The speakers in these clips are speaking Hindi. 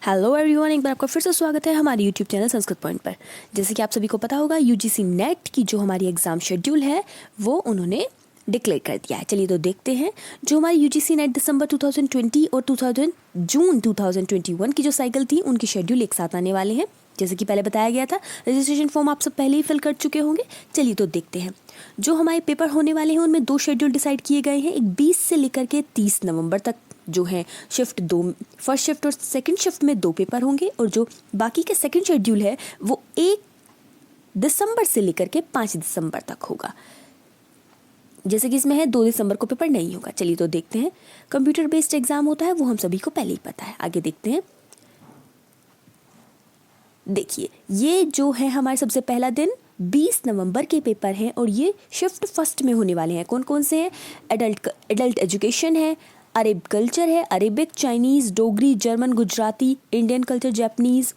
हेलो एवरीवन, एक बार आपका फिर से स्वागत है हमारे यूट्यूब चैनल संस्कृत पॉइंट पर। जैसे कि आप सभी को पता होगा, यूजीसी नेट की जो हमारी एग्ज़ाम शेड्यूल है वो उन्होंने डिक्लेयर कर दिया है। चलिए तो देखते हैं जो हमारी यूजीसी नेट दिसंबर 2020 और जून 2021 की जो साइकिल थी उनकी शेड्यूल एक साथ आने वाले हैं। जैसे कि पहले बताया गया था, रजिस्ट्रेशन फॉर्म आप सब पहले ही फिल कर चुके होंगे। चलिए तो देखते हैं जो हमारे पेपर होने वाले हैं उनमें दो शेड्यूल डिसाइड किए गए हैं। एक 20 से लेकर के 30 नवंबर तक जो है शिफ्ट दो, फर्स्ट शिफ्ट और सेकंड शिफ्ट में 2 पेपर होंगे, और जो बाकी के सेकंड शेड्यूल है वो 1 दिसंबर से लेकर के 5 दिसंबर तक होगा। जैसे कि इसमें है 2 दिसंबर को पेपर नहीं होगा। चलिए तो देखते हैं। कंप्यूटर बेस्ड एग्जाम होता है वो हम सभी को पहले ही पता है। आगे देखते हैं। देखिए ये जो है हमारे सबसे पहला दिन 20 नवंबर के पेपर हैं और ये शिफ्ट फर्स्ट में होने वाले हैं। कौन कौन से हैं? एडल्ट एजुकेशन है, अरब कल्चर है, Arabic, Chinese, Dogri, German, Gujarati, Indian culture, Japanese,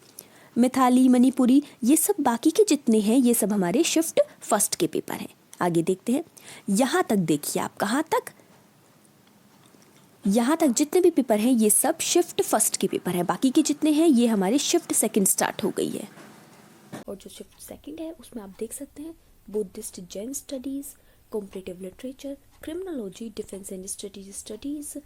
Mithali, Manipuri, ये सब बाकी के जितने हैं ये सब हमारे शिफ्ट फर्स्ट के पेपर हैं। आगे देखते हैं। यहाँ तक देखिए आप, कहाँ तक? यहाँ तक जितने भी पेपर हैं ये सब शिफ्ट फर्स्ट के पेपर हैं। बाकी के जितने हैं ये हमारे शिफ्ट सेकंड स्टार्ट हो गई है। और जो शिफ्ट सेकंड है उसमें आप देख सकते हैं Buddhist Jain studies, comparative literature, criminology, defence and strategy studies,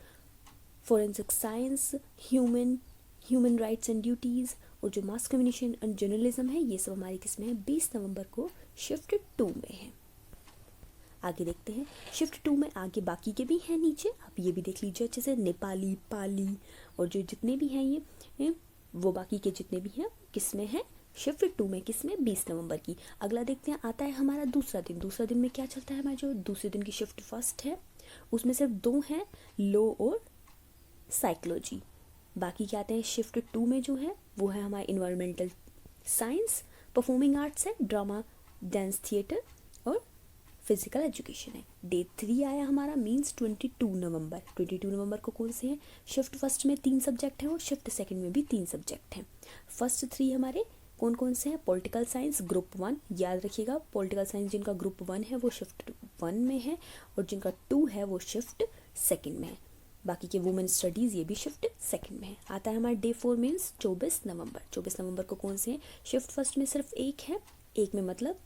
forensic science, human rights and duties, और जो मास कम्युनिकेशन एंड जर्नलिज्म है ये सब हमारे किस में है? 20 नवंबर को शिफ्ट 2 में है। आगे देखते हैं। शिफ्ट 2 में आगे बाकी के भी हैं नीचे, आप ये भी देख लीजिए अच्छे से। नेपाली, पाली और जो जितने भी हैं ये वो बाकी के जितने भी हैं किस में है? शिफ्ट 2 में। किस में? 20 नवंबर की। अगला देखते हैं, आता है हमारा दूसरा दिन। दूसरा दिन में क्या चलता है? हमारा जो दूसरे दिन की शिफ्ट फर्स्ट है उसमें सिर्फ 2 हैं, लॉ और साइकोलॉजी। बाकी क्या आते हैं शिफ्ट 2 में जो है वो है हमारा इन्वायरमेंटल साइंस, परफॉर्मिंग आर्ट्स है, ड्रामा, डांस, थिएटर और फिजिकल एजुकेशन है। डे 3 आया हमारा मीन्स 22 नवंबर। 22 नवंबर को कौन से हैं? शिफ्ट फर्स्ट में 3 सब्जेक्ट हैं और शिफ्ट सेकंड में भी 3 सब्जेक्ट हैं। फर्स्ट 3 हमारे कौन कौन से हैं? पॉलिटिकल साइंस ग्रुप 1, याद रखिएगा। पॉलिटिकल साइंस जिनका ग्रुप 1 है वो शिफ्ट 1 में है और जिनका 2 है वो शिफ्ट सेकंड में है। बाकी के वुमेन स्टडीज़ ये भी शिफ्ट सेकंड में है। आता है हमारा डे 4 मीन्स 24 नवंबर। 24 नवंबर को कौन से हैं? शिफ्ट फर्स्ट में सिर्फ 1 है, 1 में मतलब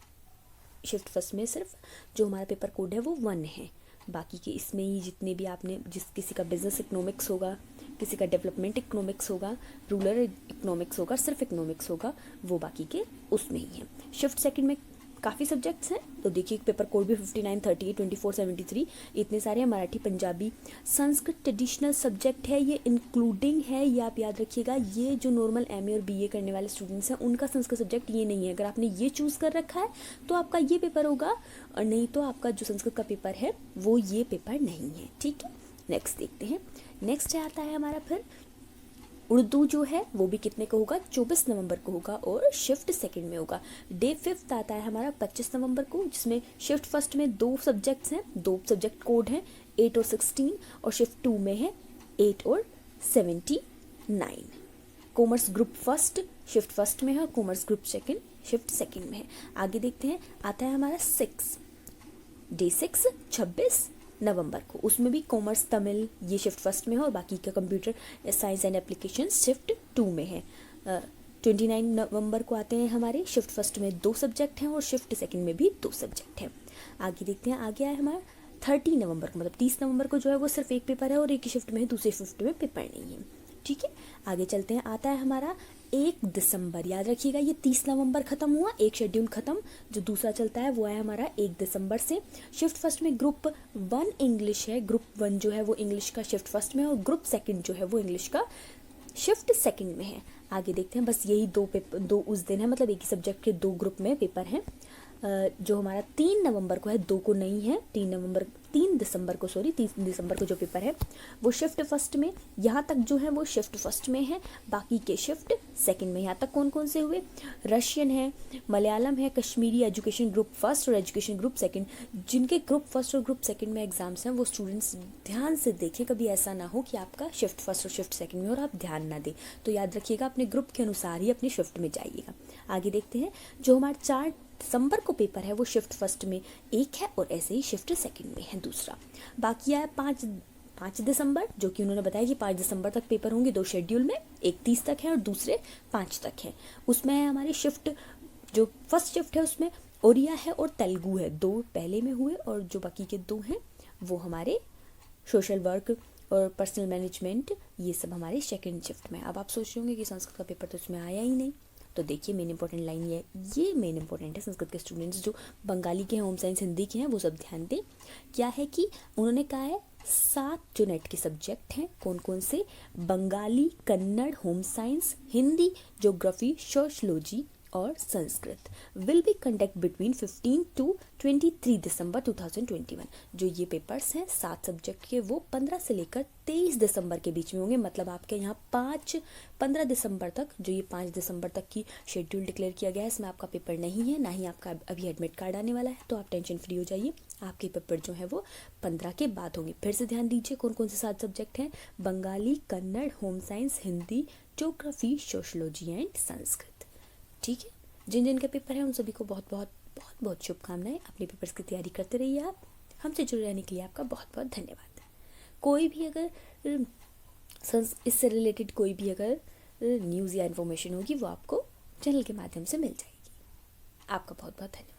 शिफ्ट फर्स्ट में सिर्फ जो हमारा पेपर कोड है वो 1 है। बाकी के इसमें ही जितने भी आपने किसी का बिजनेस इकोनॉमिक्स होगा, किसी का डेवलपमेंट इकोनॉमिक्स होगा, रूरल इकोनॉमिक्स होगा, सिर्फ इकोनॉमिक्स होगा, वो बाकी के उसमें ही है। शिफ्ट सेकंड में काफ़ी सब्जेक्ट्स हैं तो देखिए पेपर कोड भी 59, 38, 24, 73 इतने सारे हैं। मराठी, पंजाबी, संस्कृत ट्रेडिशनल सब्जेक्ट है, ये इंक्लूडिंग है, ये आप याद रखिएगा। ये जो नॉर्मल एमए और बीए करने वाले स्टूडेंट्स हैं उनका संस्कृत सब्जेक्ट ये नहीं है। अगर आपने ये चूज़ कर रखा है तो आपका ये पेपर होगा, और नहीं तो आपका जो संस्कृत का पेपर है वो ये पेपर नहीं है। ठीक है, नेक्स्ट देखते हैं। नेक्स्ट आता है हमारा फिर उर्दू जो है वो भी कितने को होगा? 24 नवंबर को होगा और शिफ्ट सेकंड में होगा। डे 5 आता है हमारा 25 नवंबर को, जिसमें शिफ्ट फर्स्ट में 2 सब्जेक्ट्स हैं, 2 सब्जेक्ट कोड हैं, 8 और 16, और शिफ्ट 2 में है 8 और 79। Commerce group first shift first में है और commerce group second shift second में है। आगे देखते हैं। आता है हमारा 6 डे 6 26 नवंबर को, उसमें भी कॉमर्स तमिल ये शिफ्ट फर्स्ट में है और बाकी का computer science and application shift 2 में है। 29 नवंबर को आते हैं हमारे शिफ्ट फर्स्ट में 2 सब्जेक्ट हैं और शिफ्ट सेकंड में भी 2 सब्जेक्ट हैं। आगे देखते हैं। आगे आया हमारा 30 नवंबर को, मतलब 30 नवंबर को जो है वो सिर्फ 1 पेपर है और एक ही शिफ्ट में है, दूसरे शिफ्ट में पेपर नहीं है। ठीक है, आगे चलते हैं। आता है हमारा 1 दिसंबर, याद रखिएगा ये 30 नवंबर खत्म हुआ, एक शेड्यूल खत्म। जो दूसरा चलता है वो है हमारा 1 दिसंबर से। शिफ्ट फर्स्ट में ग्रुप 1 इंग्लिश है, ग्रुप 1 जो है वो इंग्लिश का शिफ्ट फर्स्ट में है और ग्रुप सेकंड जो है वो इंग्लिश का शिफ्ट सेकंड में है। आगे देखते हैं। बस यही 2 पेपर 2 उस दिन है, मतलब एक ही सब्जेक्ट के 2 ग्रुप में पेपर हैं। जो हमारा 3 नवंबर को है, 2 को नहीं है, 3 दिसंबर को, सॉरी 3 दिसंबर को जो पेपर है वो शिफ्ट फर्स्ट में, यहाँ तक जो है वो शिफ्ट फर्स्ट में है, बाकी के शिफ्ट सेकंड में। यहाँ तक कौन कौन से हुए? रशियन है, मलयालम है, कश्मीरी, एजुकेशन ग्रुप फर्स्ट और एजुकेशन ग्रुप सेकंड। जिनके ग्रुप फर्स्ट और ग्रुप सेकंड में एग्जाम्स हैं वो स्टूडेंट्स ध्यान से देखें, कभी ऐसा ना हो कि आपका शिफ्ट फर्स्ट और शिफ्ट सेकंड में और आप ध्यान ना दें। तो याद रखिएगा अपने ग्रुप के अनुसार ही अपनी शिफ्ट में जाइएगा। आगे देखते हैं। जो हमारा 4 दिसंबर को पेपर है वो शिफ्ट फर्स्ट में 1 है और ऐसे ही शिफ्ट सेकंड में है दूसरा। बाकी आया 5 5 दिसंबर, जो कि उन्होंने बताया कि 5 दिसंबर तक पेपर होंगे, 2 शेड्यूल में, एक 30 तक है और दूसरे 5 तक है। उसमें है हमारी शिफ्ट, जो फर्स्ट शिफ्ट है उसमें ओडिया है और तेलुगु है, 2 पहले में हुए और जो बाकी के 2 हैं वो हमारे सोशल वर्क और पर्सनल मैनेजमेंट, ये सब हमारे सेकेंड शिफ्ट में। अब आप सोच रहे होंगे कि संस्कृत का पेपर तो उसमें आया ही नहीं, तो देखिए मेन इंपॉर्टेंट लाइन ये मेन इंपॉर्टेंट है। संस्कृत के स्टूडेंट्स जो बंगाली के हैं, होम साइंस हिंदी के हैं, वो सब ध्यान दें। क्या है कि उन्होंने कहा है 7 जो नेट के सब्जेक्ट हैं, कौन कौन से, Bengali, Kannada, home science, Hindi, geography, sociology और Sanskrit, will be conduct between 15 to 23 December 2021। जो ये पेपर्स हैं 7 सब्जेक्ट के, वो 15 से लेकर 23 दिसंबर के बीच में होंगे। मतलब आपके यहाँ 15 दिसंबर तक, जो ये 5 दिसंबर तक की शेड्यूल डिक्लेयर किया गया है, इसमें आपका पेपर नहीं है, ना ही आपका अभी एडमिट कार्ड आने वाला है, तो आप टेंशन फ्री हो जाइए। आपके पेपर जो है वो 15 के बाद होंगे। फिर से ध्यान दीजिए कौन कौन से 7 सब्जेक्ट हैं, Bengali, Kannada, home science, Hindi, geography, sociology and Sanskrit. ठीक है, जिन जिन के पेपर हैं उन सभी को बहुत बहुत बहुत बहुत शुभकामनाएं। अपने पेपर्स की तैयारी करते रहिए। आप हमसे जुड़े रहने के लिए आपका बहुत बहुत धन्यवाद। कोई भी अगर इससे रिलेटेड कोई भी अगर न्यूज़ या इन्फॉर्मेशन होगी, वो आपको चैनल के माध्यम से मिल जाएगी। आपका बहुत बहुत धन्यवाद।